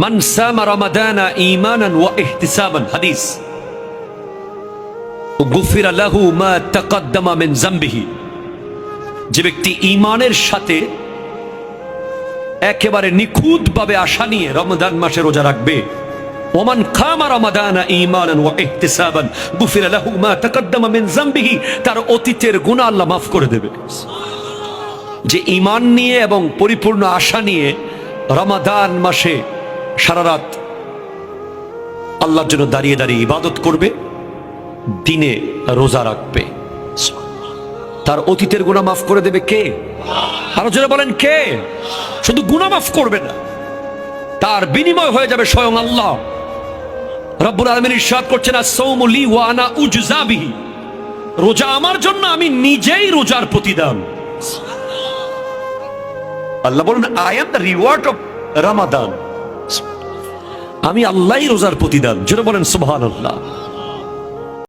মান সামা রমাদানা ঈমানান ওয়া ইহতিসাবান, হাদিস, গুফিরা লাহু মা তাকাদ্দামা মিন যামবিহি। যে ব্যক্তি ঈমানের সাথে একেবারে নিখুঁতভাবে আশা নিয়ে রমজান মাসে রোজা রাখবে, ওমান কামা রমাদানা ঈমানান ওয়া ইহতিসাবান গুফিরা লাহু মা তাকাদ্দামা মিন যামবিহি, তার অতীতের গুনাহ আল্লাহ মাফ করে দেবে। যে ঈমান নিয়ে এবং পরিপূর্ণ আশা নিয়ে রমাদান মাসে সারা রাত আল্লাহর জন্য দাঁড়িয়ে দাঁড়িয়ে ইবাদত করবে, দিনে রোজা রাখবে, তার অতীতের গুনাহ মাফ করে দেবে কে? আরো জোরে বলেন কে? শুধু গুনাহ মাফ করবে না, তার বিনিময় হয়ে যাবে স্বয়ং আল্লাহ রব্বুল আলামিন ইরশাদ করছেন, আস-সাওমু লি ওয়া আনা উজজা বিহি, রোজা আমার জন্য, আমি নিজেই রোজার প্রতিদান। আল্লাহ বলেন, I am the reward of Ramadan, আমি আল্লাহই রোজার প্রতিদান। জোরে বলেন সুবহানাল্লাহ।